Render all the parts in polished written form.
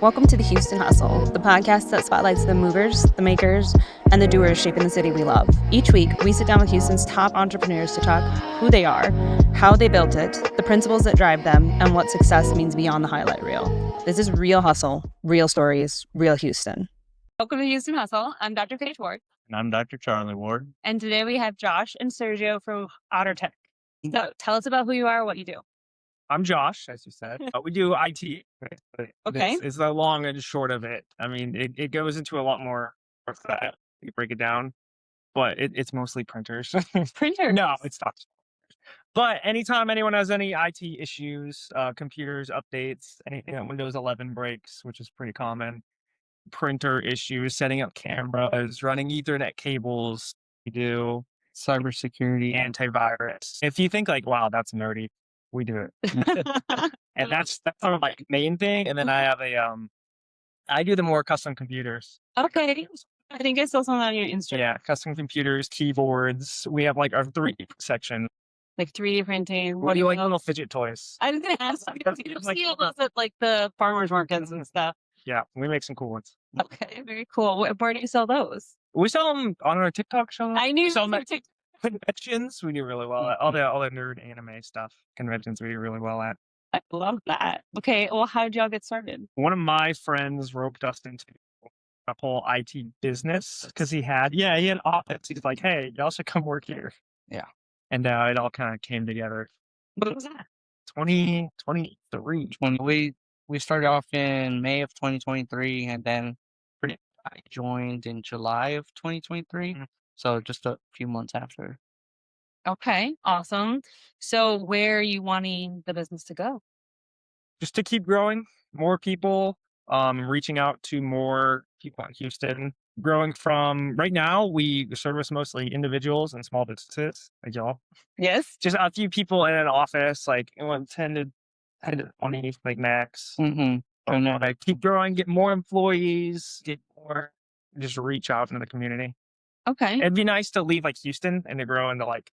Welcome to the Houston Hustle, the podcast that spotlights the movers, the makers, and the doers shaping the city we love. Each week, we sit down with Houston's top entrepreneurs to talk who they are, how they built it, the principles that drive them, and what success means beyond the highlight reel. This is Real Hustle, Real Stories, Real Houston. Welcome to Houston Hustle. I'm Dr. Paige Ward. And I'm Dr. Charlie Ward. And today we have Josh and Sergio from OdderTech. So tell us about who you are, what you do. I'm Josh, as you said. We do IT. Okay. It's the long and short of it. I mean, it goes into a lot more of that. You break it down, but it's mostly printers. Printer? No, it's not. But anytime anyone has any IT issues, computers, updates, anything that Windows 11 breaks, which is pretty common, printer issues, setting up cameras, running Ethernet cables, we do cybersecurity, antivirus. If you think like, wow, that's nerdy, we do it. And that's sort of like main thing. And then I have I do the more custom computers. Okay. I think I saw something on your Instagram. Yeah, custom computers, keyboards. We have like our 3D section. Like 3D printing. What do you like? Little fidget toys. I was going to ask you see all those at like the farmers markets and stuff. Yeah, we make some cool ones. Okay, very cool. Where do you sell those? We sell them on our TikTok shop. I knew some conventions. We do really well at all the nerd anime stuff. Conventions we do really well at. I love that. Okay, well, how did y'all get started? One of my friends roped us into a whole IT business because he had an office. He's like, hey, y'all should come work here. Yeah. And it all kind of came together. What was that? 2023. We started off in May of 2023, and then I joined in July of 2023. Mhm. So just a few months after. Okay, awesome. So where are you wanting the business to go? Just to keep growing, more people, reaching out to more people in Houston. Growing from right now, we service mostly individuals and small businesses, like y'all. Yes. Just a few people in an office, like 10 to 20, like max. Mm-hmm. And then I keep growing, get more employees, get more, just reach out into the community. Okay. It'd be nice to leave like Houston and to grow into like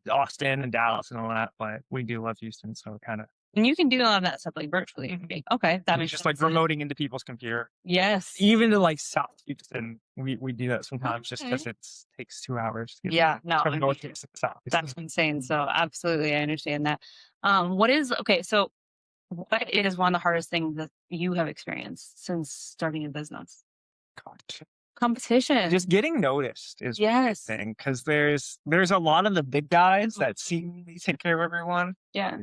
Austin and Dallas and all that, but we do love Houston, so kind of. And you can do all of that stuff like virtually. Okay, that makes just sense. like remoting into people's computer. Yes. Even to like South Houston, we do that sometimes just because it takes 2 hours. To get Yeah, no, from I north mean, to south. that's insane. So absolutely, I understand that. So what is one of the hardest things that you have experienced since starting a business? Competition. Just getting noticed is yes. the thing, because there's a lot of the big guys that seemingly take care of everyone. Yeah.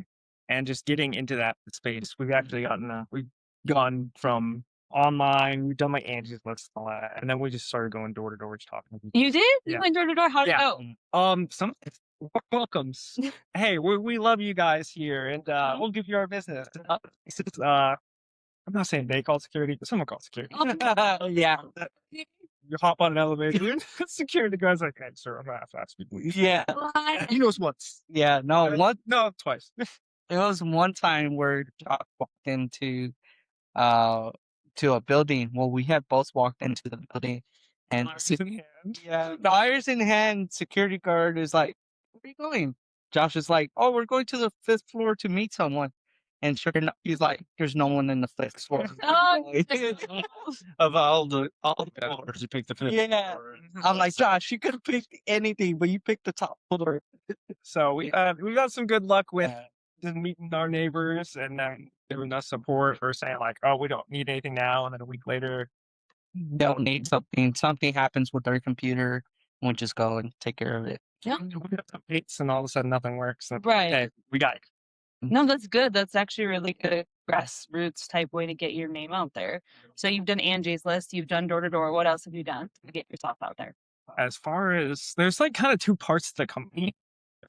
And just getting into that space, we've actually we've gone from online, we've done like Angie's List and all that, and then we just started going door to door, just talking to people. You did? Yeah. You went door to door? How did it go? Some welcomes. Hey, we love you guys here, and we'll give you our business. I'm not saying they call security, but someone called security. Yeah. You hop on an elevator, security guy's like, hey, sir, I'm gonna have to ask you, please. Yeah. He knows once. Yeah. No, Twice. it was one time where Josh walked into to a building. Well, we had both walked into the building, and Irons in hand. yeah, the irons in hand security guard is like, where are you going? Josh is like, oh, we're going to the 5th floor to meet someone. And sure enough, he's like, there's no one in the 5th floor. Of all the floors. You picked the 5th. Yeah. I'm like, Josh, you could have picked anything, but you picked the top floor. So we got some good luck with just meeting our neighbors and giving us support for saying like, oh, we don't need anything now, and then a week later, Don't need something. Something happens with their computer, we just go and take care of it. Yeah. we have updates, and all of a sudden nothing works. And, Right. okay, we got it. No, that's good. That's actually really good grassroots type way to get your name out there. So you've done Angie's List, you've done door to door. What else have you done to get yourself out there? As far as there's like kind of two parts to the company,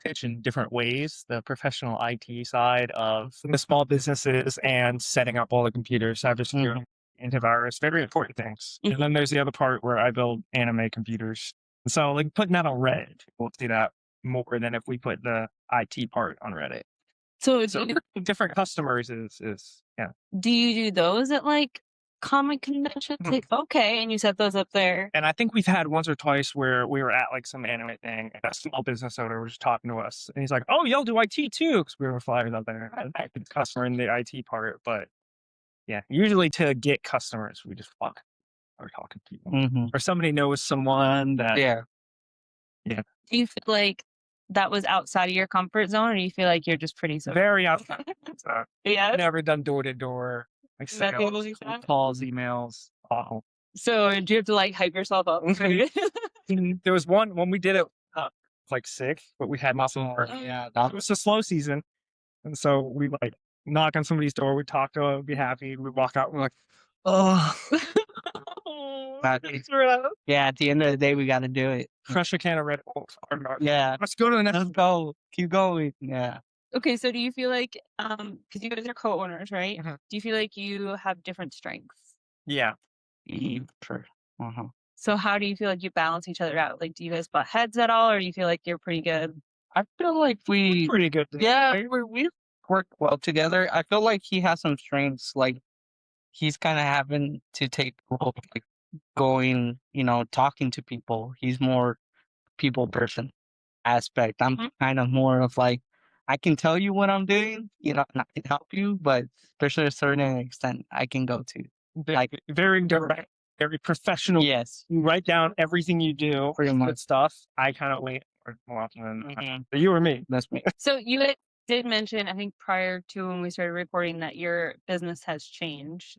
pitch in different ways: the professional IT side of the small businesses and setting up all the computers, cybersecurity, antivirus, very important things. And then there's the other part where I build anime computers. So like putting that on Reddit, we'll see that more than if we put the IT part on Reddit. So Different customers is do you do those at like comic conventions? Like, okay, and you set those up there. And I think we've had once or twice where we were at like some anime thing, and a small business owner was talking to us, and he's like, "Oh, y'all do IT too?" Because we were flyers out there. I the customer in the IT part, but Yeah, usually to get customers, we just fuck or talking to people, Mm-hmm. or somebody knows someone that. Yeah. Do you feel like that was outside of your comfort zone, or do you feel like you're just pretty social? Very outside. Yeah. Never done door to door, like Nothing sales, like that? calls, emails. Awful. So do you have to like hype yourself up? There was one when we did it, like sick, but we had muscle. Yeah. It was a slow season, and so we like knock on somebody's door, we talk to them, be happy, we walk out, we're like, oh, At the end of the day, we got to do it. crush a can of Red Bull. Yeah. Let's go to the next. Let's go. Keep going. Yeah. Okay, so do you feel like, because you guys are co-owners, right? Mhm. Do you feel like you have different strengths? Yeah. Sure. Uh-huh. So how do you feel like you balance each other out? Like, do you guys butt heads at all, or do you feel like you're pretty good? I feel like we Pretty good. we work well together. I feel like he has some strengths. Like he's kind of having to take role, like going, talking to people. He's more people person aspect. I'm Mhm. kind of more of like I can tell you what I'm doing, and I can help you, but there's a certain extent I can go to. Like very direct, very professional. Yes, You write down everything you do, Pretty much. good stuff. I kind of wait more often than Mhm. you or me. That's me. So you did mention, I think prior to when we started recording, that your business has changed.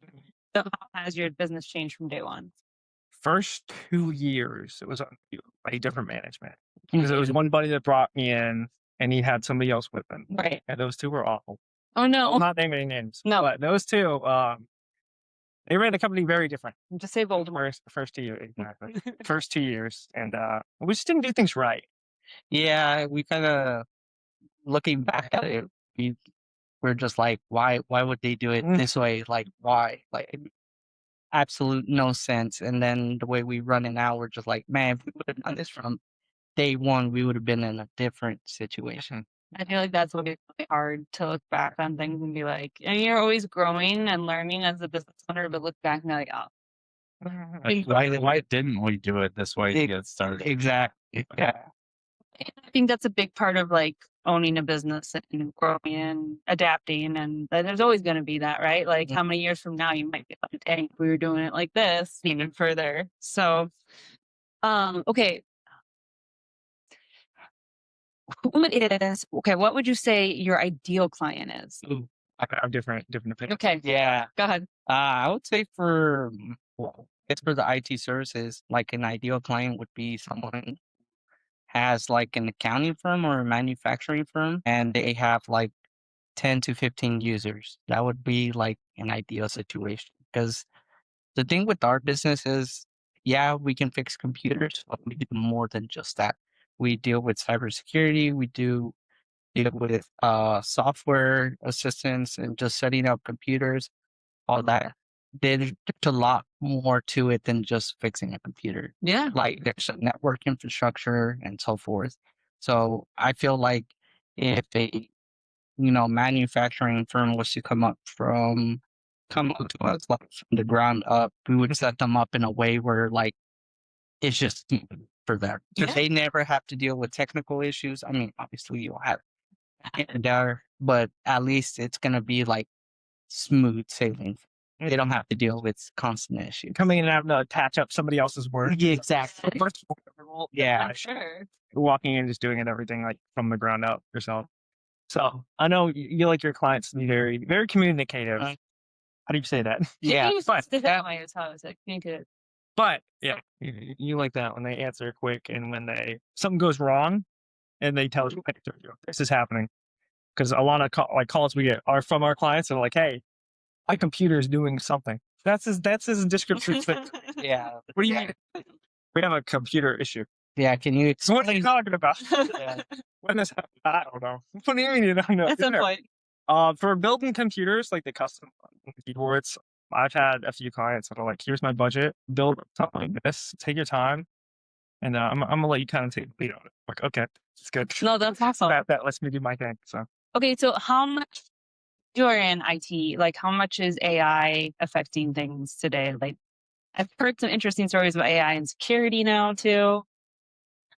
So how has your business changed from day one? First 2 years, it was a different management because it was one buddy that brought me in, and he had somebody else with him, Right. and those two were awful. Oh no. I'm not naming any names. No. But those two, they ran the company very different. Just say Voldemort. First 2 years, exactly. First 2 years, and we just didn't do things right. Yeah, we kind of looking back at it, we're just like, why would they do it this way? Like, why? Like, absolute no sense. And then the way we run it now, we're just like, man, if we would have done this from day one, we would have been in a different situation. I feel like that's what makes it hard to look back on things and be like, and you're always growing and learning as a business owner, but look back and be like, oh. Like, why didn't we do it this way to get started? Exactly. Yeah. I think that's a big part of like owning a business and growing and adapting. And there's always going to be that, right? Like how many years from now you might be like, dang, we were doing it like this, even further. So, okay. What would you say your ideal client is? Ooh, I have different opinions. Okay. yeah. Go ahead. I would say it's for the IT services, like an ideal client would be someone has like an accounting firm or a manufacturing firm, and they have like 10 to 15 users. That would be like an ideal situation. Because the thing with our business is, yeah, we can fix computers, but we do more than just that. We deal with cybersecurity. We deal with software assistance and just setting up computers, all that. There's a lot more to it than just fixing a computer. Yeah. Like there's a network infrastructure and so forth. So I feel like if a manufacturing firm was to come up to us like from the ground up, we would set them up in a way where like it's just smooth for them. Yeah. They never have to deal with technical issues. I mean, obviously you'll have here and there, but at least it's gonna be like smooth sailing. They don't have to deal with constant issues. Coming in and having to attach up somebody else's work. Yeah, exactly. Yeah. I'm sure. Walking in, just doing it, everything like from the ground up yourself. So I know you like your clients to be very, very communicative. How do you say that? Yeah. That way is how it's like, think it. But yeah, you like that when they answer quick and when something goes wrong and they tell you, hey, Sergio, this is happening. Because a lot of calls we get are from our clients and like, hey, my computer is doing something. That's his description. Yeah. What do you mean? We have a computer issue. Yeah. Can you So what are you talking about? Yeah. When this happened? I don't know. What do you mean you don't know? At some point. For building computers, like the custom keyboards, I've had a few clients that are like, here's my budget, build something like this, take your time, and I'm gonna let you kind of take the lead on it. Like, okay, it's good. No, that's awesome. That lets me do my thing. So Okay, so how much you're in IT, like how much is AI affecting things today? Like I've heard some interesting stories about AI and security now too.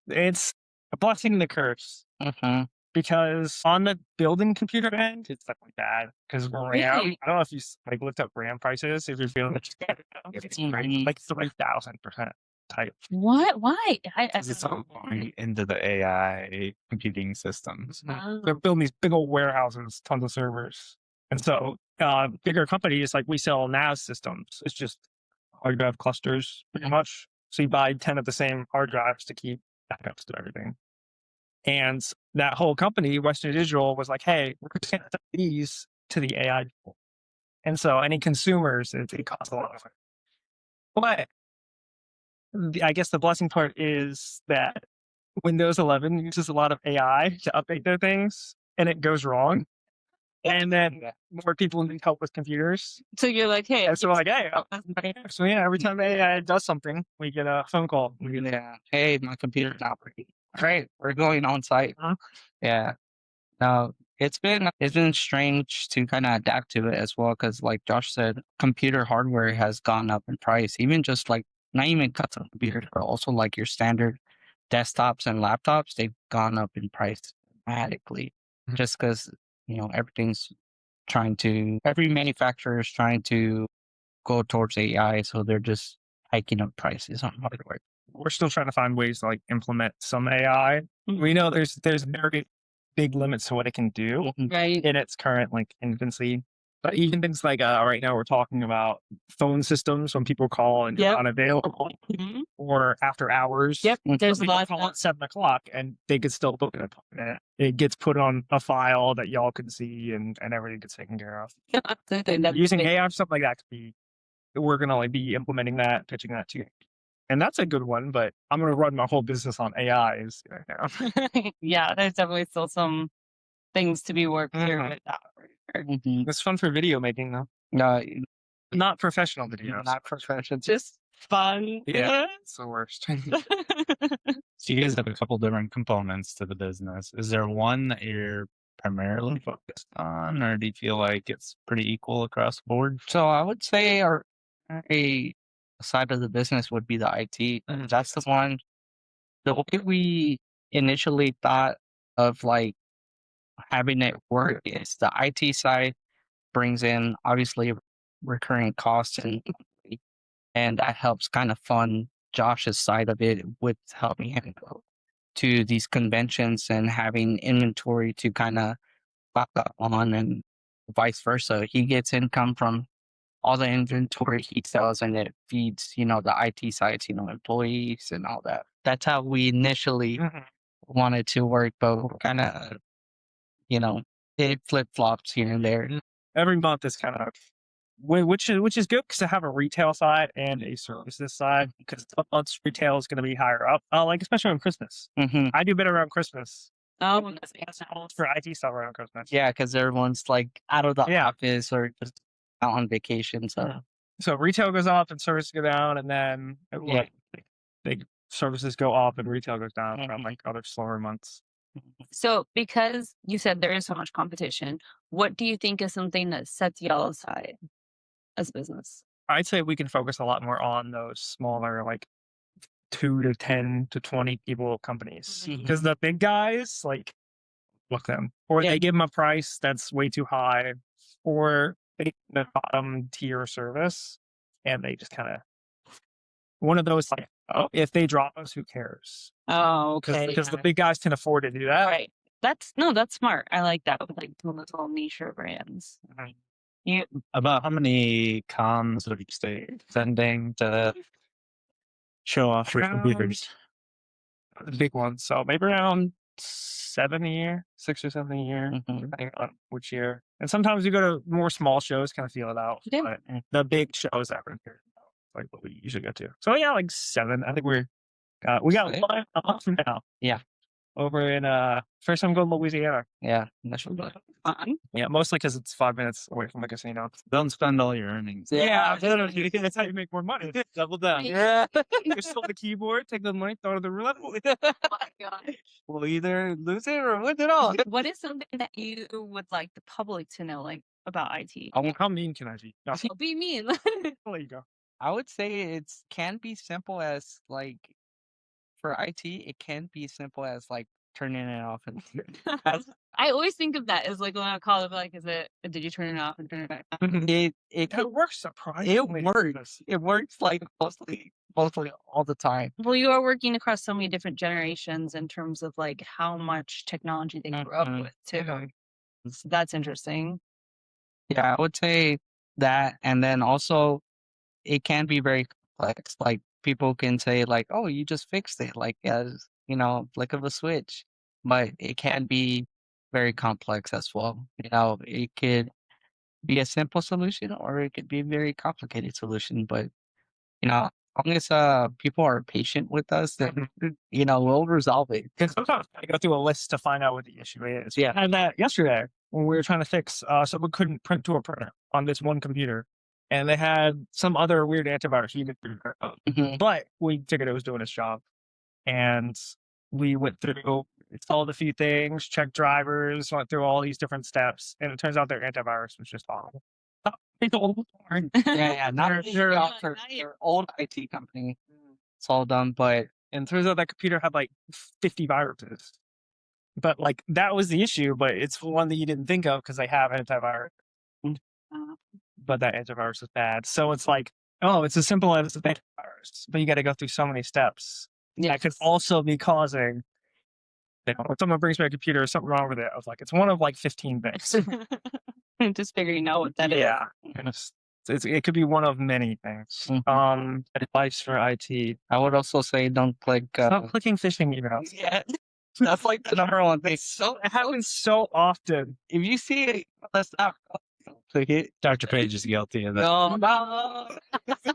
it's a blessing and a curse. Mhm. because on the building computer end, it's definitely bad because RAM. Really? I don't know if you like looked up RAM prices. If you're feeling it's crazy, like 3,000% type. What? Why? It's all going into the AI computing systems. They're building these big old warehouses, tons of servers, and so bigger companies like we sell NAS systems. It's just hard drive clusters, pretty much. So you buy 10 of the same hard drives to keep backups to everything. And that whole company, Western Digital, was like, hey, we're just going to sell these to the AI people. And so any consumers, it costs a lot of money. But I guess the blessing part is that Windows 11 uses a lot of AI to update their things, and it goes wrong. And then more people need help with computers. So you're like, hey, And so we're like, hey, so yeah, every time AI does something, we get a phone call. Yeah. Hey, my computer's not working. Great, we're going on site. Huh? Yeah. No, it's been strange to kind of adapt to it as well because, like Josh said, computer hardware has gone up in price. Even just like not even custom computers, but also like your standard desktops and laptops, they've gone up in price dramatically. Just because everything's every manufacturer is trying to go towards AI, so they're just hiking up prices on hardware. We're still trying to find ways to like implement some AI. We know there's very big limits to what it can do right? in its current like infancy. But even things like right now we're talking about phone systems when people call and you're unavailable or after hours. Yep, there's a People lot call of at 7 o'clock and they could still book it. It gets put on a file that y'all can see and everything gets taken care of. Using AI or something like that could be, we're going to like be implementing that, pitching that too. And that's a good one, but I'm going to run my whole business on AIs right now. Yeah, there's definitely still some things to be worked through with that. It's fun for video making though. No, Not professional videos. not professional. Just fun. Yeah, it's the worst. So you guys have a couple different components to the business. Is there one that you're primarily focused on, or do you feel like it's pretty equal across the board? So I would say a side of the business would be the IT. That's the one. The way we initially thought of like having it work is the IT side brings in obviously recurring costs and that helps kind of fund Josh's side of it with helping him go to these conventions and having inventory to kind of back up on and vice versa. He gets income from all the inventory he sells and it feeds, the IT sites, employees and all that. That's how we initially wanted to work, but kind of, it flip flops here and there. Every month is kind of, which is good because I have a retail side and a services side because month's retail is going to be higher up, like especially on Christmas. I do better around Christmas. Oh, for IT stuff around Christmas. Yeah, because everyone's like out of the office or just out on vacation. So retail goes up and services go down, and then big services go up and retail goes down around like other slower months. So because you said there is so much competition, what do you think is something that sets y'all aside as a business? I'd say we can focus a lot more on those smaller, like 2 to 10 to 20 people companies. Because the big guys, like, book them. Or they give them a price that's way too high, or they the bottom tier service, and they just kind of one of those like, oh, if they drop us, who cares? Oh, okay. Because the big guys can afford to do that. Right. That's smart. I like that with like the little niche brands. About how many cons would you say sending to show off your computers? The big ones. So maybe around 7 a year, 6 or 7 a year, depending on which year. And sometimes we go to more small shows, kind of feel it out. Yeah. But the big shows that we're here, like what we usually go to. So yeah, like 7. I think we got one a month from now. Yeah. Over in first time going to Louisiana. Yeah, that should be fun. Yeah, mostly because it's 5 minutes away from the casino. Don't spend all your earnings. Yeah, that's how you make more money. Double down. Yeah. You sell the keyboard, take the money, throw it in the roulette. Oh my gosh. We'll either lose it or win it all. What is something that you would like the public to know, like about IT? How mean can I be? No. Be mean. I'll let you go. I would say it can be simple as like for IT, it can be simple as like turning it off. And I always think of that as like when I call it, like, did you turn it off and turn it back on? it works surprisingly. It works like mostly all the time. Well, you are working across so many different generations in terms of like how much technology they grew up with too. So that's interesting. Yeah, I would say that, and then also it can be very complex. Like people can say like, "Oh, you just fixed it," like as flick of a switch, but it can be very complex as well. It could be a simple solution or it could be a very complicated solution. But as long as people are patient with us, then we'll resolve it. Because sometimes I go through a list to find out what the issue is. Yeah. I had that yesterday when we were trying to fix someone couldn't print to a printer on this one computer. And they had some other weird antivirus you could figure out. Mhm. But we figured it was doing its job. And we went through, installed a few things, checked drivers, went through all these different steps. And it turns out their antivirus was just awful. Yeah, not their old IT company. It's all done, but And it turns out that computer had like 50 viruses. But like that was the issue, but it's one that you didn't think of because they have antivirus. But that antivirus is bad. So it's like, oh, it's as simple as an antivirus, but you got to go through so many steps. That could also be causing, when someone brings me a computer, there's something wrong with it. I was like, it's one of like 15 things. Just figuring out what that is. Yeah. And it could be one of many things. Advice for IT. I would also say don't click. Stop clicking phishing emails. Yeah, that's like the number one thing. It happens so often. If you see it, that's not. Click it. Dr. Page is guilty of that. No.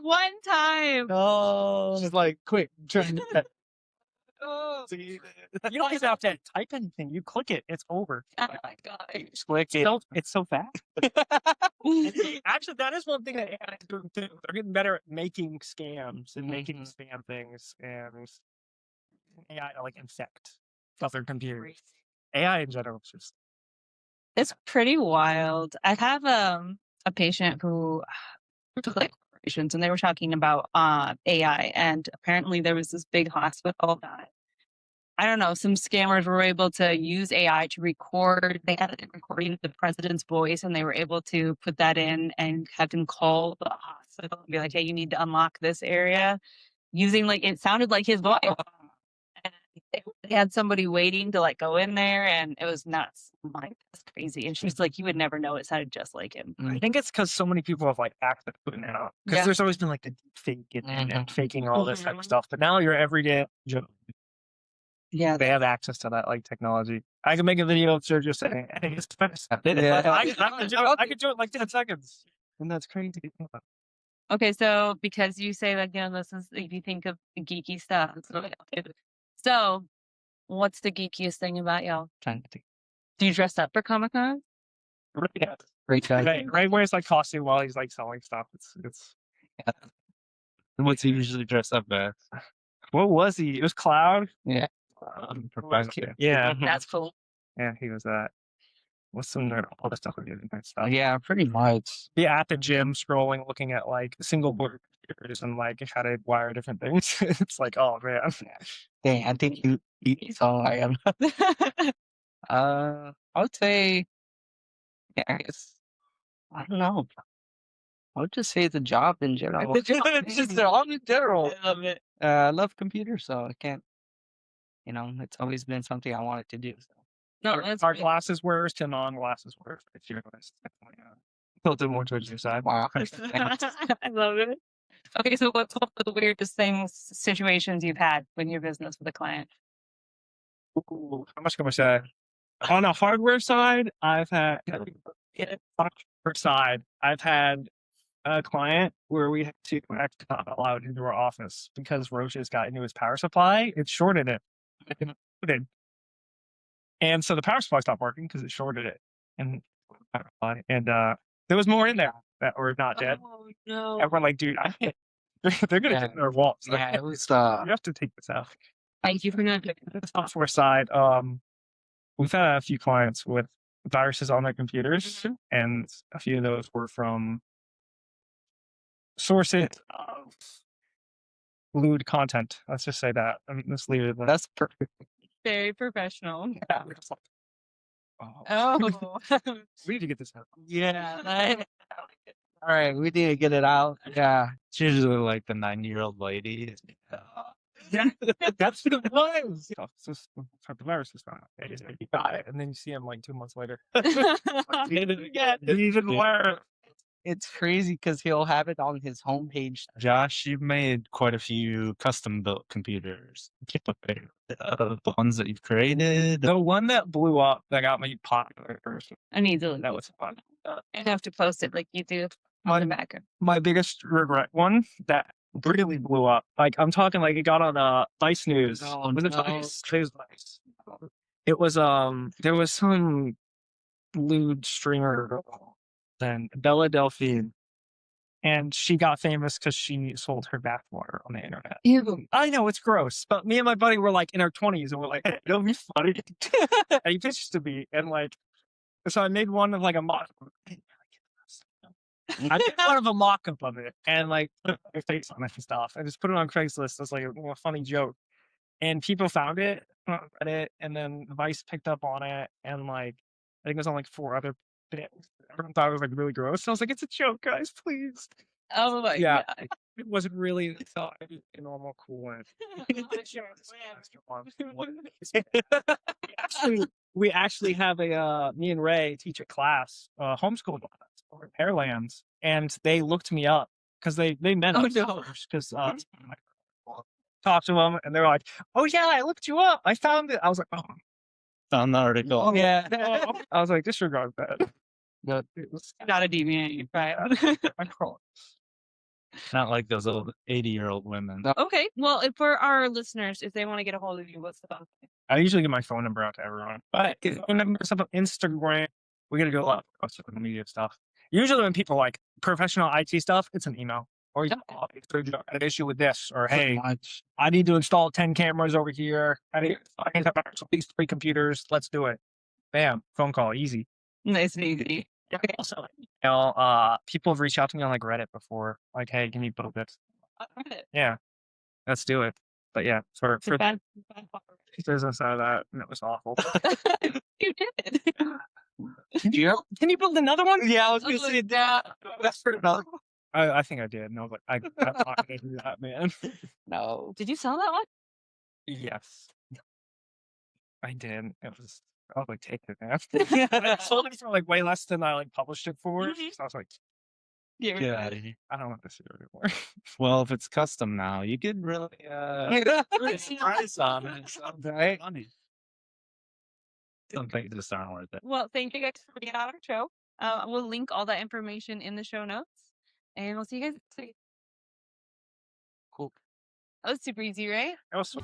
One time. No. It's like, quick, turn it. Oh, You don't even have to type anything. You click it, it's over. Oh my god. just click it. It's so fast. Actually, that is one thing that AI is doing too. They're getting better at making scams and making spam things and AI to like infect other computers. AI in general is just It's pretty wild. I have a patient who took like corporations and they were talking about AI, and apparently there was this big hospital that I don't know, some scammers were able to use AI to record. They had a recording of the president's voice and they were able to put that in and have him call the hospital and be like, hey, you need to unlock this area using like, it sounded like his voice. And they had somebody waiting to like go in there and it was nuts. I'm like, that's crazy. And she's like, you would never know it sounded just like him. I think it's because so many people have like acted putting it out. Because Yeah. there's always been like the deep fake and faking all this type of stuff. But now your everyday joke. Yeah. They have access to that like technology. I can make a video of Sergio saying, "Hey, it's fast." I could do it in like 10 seconds, and that's crazy. Okay, so because you say like, this is if you think of geeky stuff. So what's the geekiest thing about y'all? Trying to think. Do you dress up for Comic-Con? Yeah. Great guy. Ray wears like costume while he's like selling stuff. It's. What's he usually dressed up as? What was he? It was Cloud. Yeah. Professor. Yeah, That's cool. yeah, he was that. What's some nerd? All the stuff we did and stuff. Yeah, pretty much. Be at the gym, scrolling, looking at like single board computers and like how to wire different things. It's like, oh man. Dang, I think you saw I am. I would say, yeah, I guess, I don't know. I would just say the job in general. Just the job in general. I love it. I love computers, so I can't. It's always been something I wanted to do. So. No, that's Our great. glasses wearers to non-glasses wearers. If you're honest, definitely tilted more towards your side. Wow. I love it. Okay, so what's one of the weirdest situations you've had in your business with a client? Ooh, how much can I say? On a hardware side, I've had a client where we had to actually not allowed into our office because roaches got into his power supply. It shorted it. And so the power supply stopped working because it shorted it. And there was more in there that were not dead. Oh no. And we're like, dude, they're going to get in our walls. Yeah, it was. You have to take this out. Thank you for not doing The software side, we've had a few clients with viruses on their computers, and a few of those were from sources of lewd content. Let's just say that. I mean, let's leave it at that. That's perfect. Very professional. Yeah, we're just like, oh, Oh. we need to get this out. Yeah. All right, we need to get it out. Yeah. It's usually like the 90-year-old lady. Yeah, that's what it was. You know, it's just the virus is found. You got it, and then you see him like 2 months later. Did it again. Even worse. It's crazy because he'll have it on his homepage. Josh, you've made quite a few custom-built computers. The ones that you've created. The one that blew up that got me popular first. I need to That was fun. I have to post it like you do on the back. My biggest regret one that really blew up. Like I'm talking like it got on Vice News. Oh, Was it no. Vice? It was Vice. It was there was some lewd streamer girl then Bella Delphine. And she got famous because she sold her bathwater on the internet. Ew. I know it's gross, but me and my buddy were like in our 20s and we're like, hey, it'll be funny. And he pitched to me and like, so I made one of like a mock. I did one of a mock-up of it and like put my face on it and stuff. I just put it on Craigslist as like a funny joke. And people found it on Reddit and then Vice picked up on it and like, I think it was on like 4 other things. Everyone thought it was like really gross. So I was like, it's a joke, guys, please. Oh my Yeah. god. It wasn't really a normal cool one. We actually have me and Ray teach a class, homeschool class over at Pearlands, and they looked me up because they met Oh, us no. because talked to them and they're like, "Oh yeah, I looked you up. I found it." I was like, "Oh Found the article. Yeah. I was like, disregard that." Good. It was Not a deviant, right? I crawl. Not like those old 80-year-old women. No. Okay. Well, for our listeners, if they want to get a hold of you, what's the phone? I usually get my phone number out to everyone, but if phone number stuff on Instagram, we gotta do a lot of social media stuff. Usually, when people like professional IT stuff, it's an email or you call, "Sergio, I had an issue with this," or "Hey, Much. I need to install 10 cameras over here. I need to have these 3 computers. Let's do it." Bam, phone call, easy. Nice and easy. Okay. Also, people have reached out to me on like Reddit before, like, "Hey, can you build this?" Yeah, let's do it. But yeah, for Bad business out of that, and it was awful. you did. Can you build another one? Yeah, I was gonna say that. That's for another. I think I did. And I was like, I'm not gonna do that, man. No. Did you sell that one? Yes, I did. I was like, take it, man. I sold it for like way less than I like published it for. Mhm. So I was like, Yeah. Get out of here. I don't want this here anymore. Well, if it's custom now, you could really price on it. Right? Money. Some things just aren't worth it. Well, thank you guys for being on our show. We'll link all that information in the show notes, and we'll see you guys next week. Cool. That was super easy, right? That was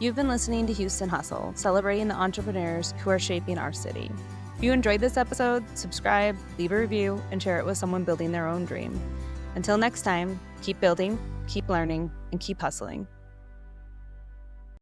You've been listening to Houston Hustle, celebrating the entrepreneurs who are shaping our city. If you enjoyed this episode, subscribe, leave a review, and share it with someone building their own dream. Until next time, keep building, keep learning, and keep hustling.